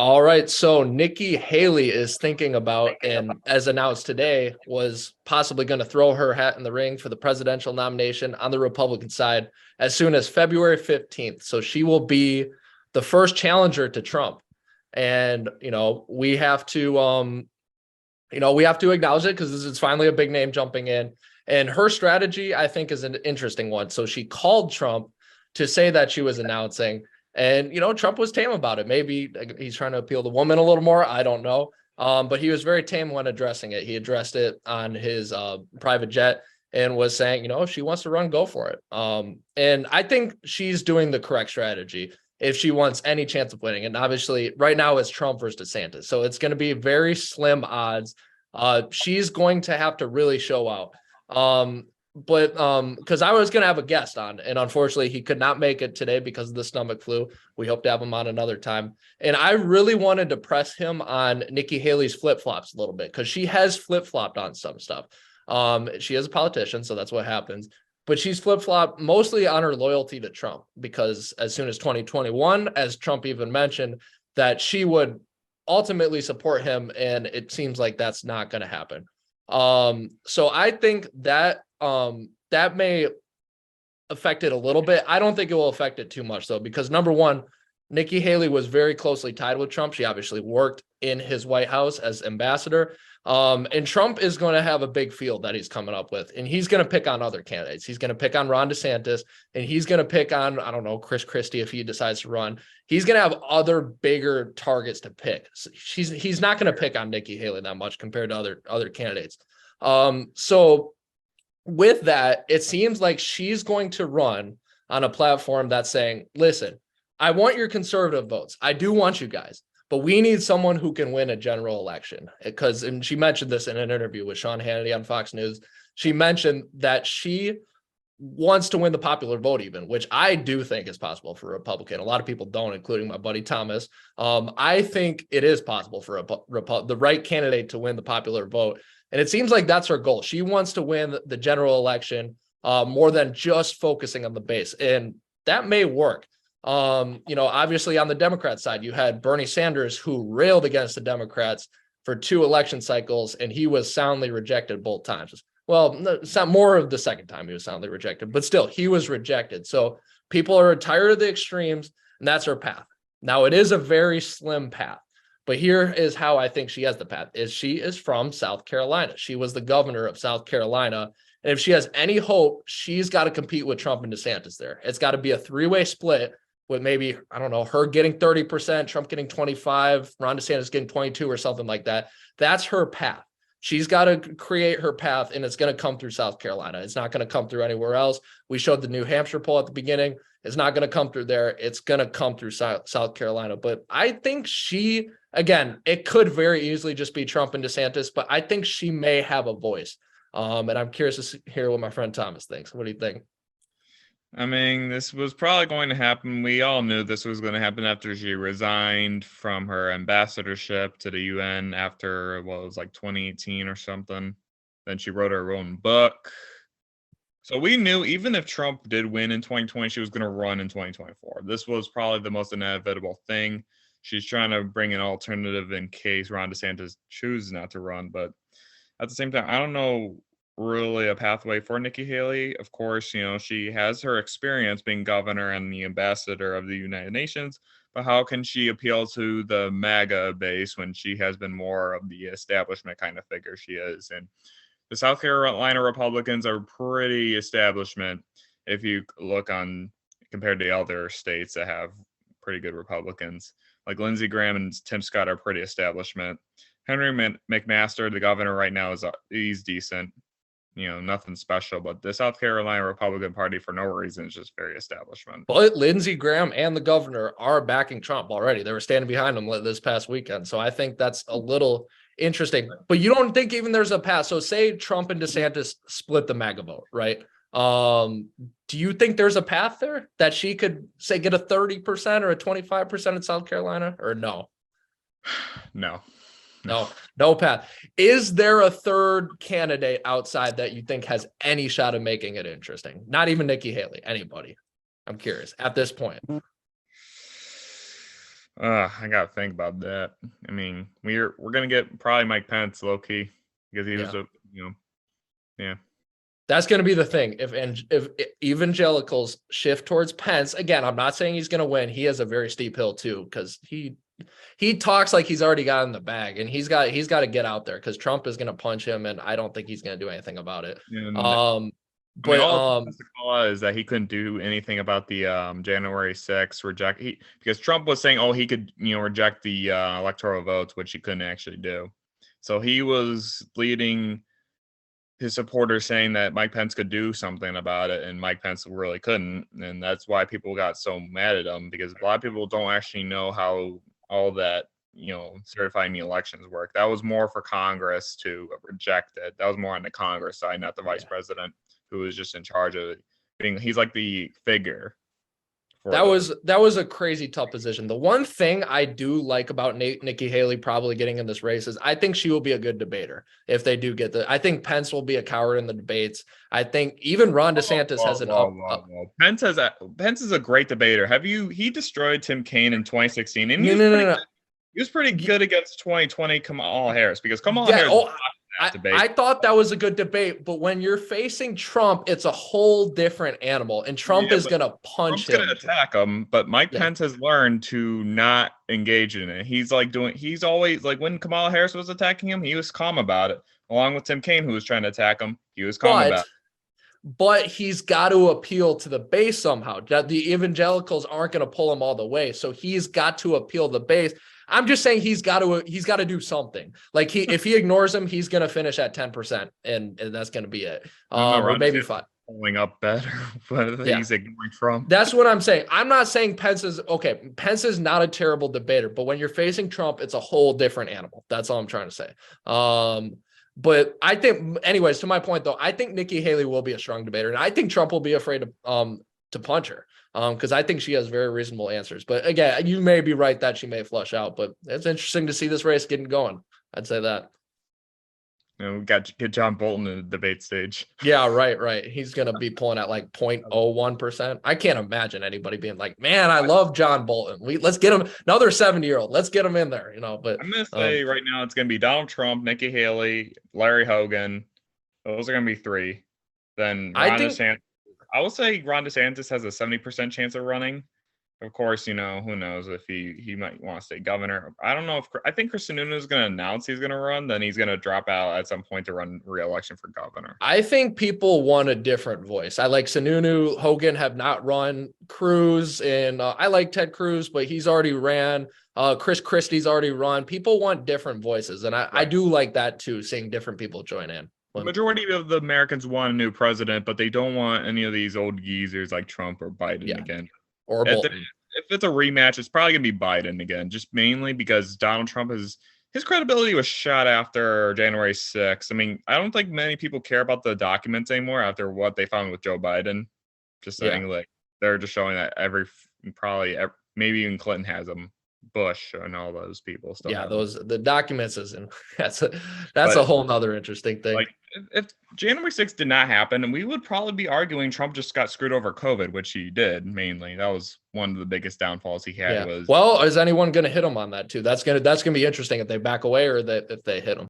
All right, so Nikki Haley is thinking about, and as announced today, was possibly going to throw her hat in the ring for the presidential nomination on the Republican side as soon as February 15th. So she will be the first challenger to Trump. And, we have to, we have to acknowledge it because this is finally a big name jumping in. And her strategy, I think, is an interesting one. So she called Trump to say that she was announcing. And, Trump was tame about it. Maybe he's trying to appeal to women a little more. I don't know. But he was very tame when addressing it. He addressed it on his private jet and was saying, if she wants to run, go for it. And I think she's doing the correct strategy if she wants any chance of winning. And obviously right now it's Trump versus DeSantis. So it's going to be very slim odds. She's going to have to really show out. But because I was going to have a guest on, and unfortunately he could not make it today because of the stomach flu. We hope to have him on another time. And I really wanted to press him on Nikki Haley's flip-flops a little bit because she has flip-flopped on some stuff. She is a politician, so that's what happens. But she's flip-flopped mostly on her loyalty to Trump, because as soon as 2021, as Trump even mentioned, that she would ultimately support him, and it seems like that's not going to happen. So I think that that may affect it a little bit. I don't think it will affect it too much, though, because number one, Nikki Haley was very closely tied with Trump. She obviously worked in his White House as ambassador. And Trump is going to have a big field that he's coming up with, and he's going to pick on other candidates. He's going to pick on Ron DeSantis, and he's going to pick on, I don't know, Chris Christie if he decides to run. He's going to have other bigger targets to pick. So he's not going to pick on Nikki Haley that much compared to other candidates. So with that, it seems like she's going to run on a platform that's saying, listen, I want your conservative votes. I do want you guys, but we need someone who can win a general election. Because, and she mentioned this in an interview with Sean Hannity on Fox News. She mentioned that she wants to win the popular vote even, which I do think is possible for a Republican. A lot of people don't, including my buddy Thomas. I think it is possible for the right candidate to win the popular vote. And it seems like that's her goal. She wants to win the general election more than just focusing on the base. And that may work. Obviously on the Democrat side, you had Bernie Sanders, who railed against the Democrats for 2 election cycles, and he was soundly rejected both times. Well, it's not more of the second time he was soundly rejected, but still he was rejected. So people are tired of the extremes, and that's her path. Now it is a very slim path, but here is how I think she has the path. She is from South Carolina. She was the governor of South Carolina. And if she has any hope, she's got to compete with Trump and DeSantis there. It's got to be a 3-way split with maybe, I don't know, her getting 30%, Trump getting 25, Ron DeSantis getting 22 or something like that. That's her path. She's got to create her path, and it's going to come through South Carolina. It's not going to come through anywhere else. We showed the New Hampshire poll at the beginning. It's not going to come through there. It's going to come through South Carolina. But I think again, it could very easily just be Trump and DeSantis, but I think she may have a voice. And I'm curious to hear what my friend Thomas thinks. What do you think? I mean, this was probably going to happen. We all knew this was going to happen after she resigned from her ambassadorship to the UN after, what was like 2018 or something. Then she wrote her own book. So we knew even if Trump did win in 2020, she was going to run in 2024. This was probably the most inevitable thing. She's trying to bring an alternative in case Ron DeSantis chooses not to run. But at the same time, I don't know really a pathway for Nikki Haley. Of course, she has her experience being governor and the ambassador of the United Nations, but how can she appeal to the MAGA base when she has been more of the establishment kind of figure she is? And the South Carolina Republicans are pretty establishment if you look on compared to other states that have pretty good Republicans. Like Lindsey Graham and Tim Scott are pretty establishment. Henry McMaster, the governor right now, he's decent. Nothing special, but the South Carolina Republican Party, for no reason, is just very establishment. But Lindsey Graham and the governor are backing Trump already. They were standing behind him this past weekend. So I think that's a little interesting. But you don't think even there's a path. So say Trump and DeSantis split the MAGA vote, right? Do you think there's a path there that she could, say, get a 30% or a 25% in South Carolina, or no? No path. Is there a third candidate outside that you think has any shot of making it interesting? Not even Nikki Haley, anybody. I'm curious at this point. I gotta think about that. I mean, we're gonna get probably Mike Pence low key because he was Yeah. a yeah. That's going to be the thing. If evangelicals shift towards Pence, again, I'm not saying he's going to win. He has a very steep hill too, because he talks like he's already got in the bag, and he's got to get out there because Trump is going to punch him, and I don't think he's going to do anything about it. And I mean, But all Pensacola is that he couldn't do anything about the January 6th because Trump was saying, oh, he could reject the electoral votes, which he couldn't actually do. So he was leading his supporters saying that Mike Pence could do something about it, and Mike Pence really couldn't, and that's why people got so mad at him, because a lot of people don't actually know how all that certifying the elections work. That was more for Congress to reject it. That was more on the Congress side, not the vice president, who was just in charge of it. He's like the figure. That was a crazy tough position. The one thing I do like about Nikki Haley probably getting in this race is I think she will be a good debater if they do get I think Pence will be a coward in the debates. I think even Ron DeSantis has an up. Pence is a great debater. He destroyed Tim Kaine in 2016, and he was pretty good against 2020 Kamala Harris, because Kamala Harris. I thought that was a good debate, but when you're facing Trump, it's a whole different animal, and Trump is going to punch him. Trump's going to attack him, but Mike Pence has learned to not engage in it. He's always like, when Kamala Harris was attacking him, he was calm about it. Along with Tim Kaine, who was trying to attack him, he was calm about it. But he's got to appeal to the base somehow. The evangelicals aren't going to pull him all the way, so he's got to appeal the base. I'm just saying he's got to do something. Like if he ignores him, he's going to finish at 10%, and that's going to be it. Or maybe 5. Pulling up better, but he's ignoring Trump. That's what I'm saying. I'm not saying Pence is not a terrible debater, but when you're facing Trump, it's a whole different animal. That's all I'm trying to say. But I think, anyways, to my point though, I think Nikki Haley will be a strong debater, and I think Trump will be afraid to punch her. Because I think she has very reasonable answers. But again, you may be right that she may flush out, but it's interesting to see this race getting going. I'd say that. We got to get John Bolton in the debate stage. Yeah, right. He's going to be pulling at like 0.01%. I can't imagine anybody being like, man, I love John Bolton. Let's get him, another 70-year-old. Let's get him in there, But I'm going to say right now it's going to be Donald Trump, Nikki Haley, Larry Hogan. Those are going to be 3. Then Ron DeSantis. I will say Ron DeSantis has a 70% chance of running. Of course, who knows if he might want to stay governor. I don't know I think Chris Sununu is going to announce he's going to run, then he's going to drop out at some point to run re-election for governor. I think people want a different voice. I like Sununu. Hogan have not run. Cruz, and I like Ted Cruz, but he's already ran. Chris Christie's already run. People want different voices, and I do like that too, seeing different people join in. The majority of the Americans want a new president, but they don't want any of these old geezers like Trump or Biden again. Or Bolton. If it's a rematch, it's probably going to be Biden again, just mainly because Donald Trump his credibility was shot after January 6th. I mean, I don't think many people care about the documents anymore after what they found with Joe Biden. Just saying, like, they're just showing that maybe even Clinton has them. Bush and all those people still. Yeah, the documents isn't. That's a whole nother interesting thing. Like, if January 6th did not happen, and we would probably be arguing Trump just got screwed over COVID, which he did mainly. That was one of the biggest downfalls he had. Well, is anyone going to hit him on that too? That's gonna be interesting if they back away or if they hit him.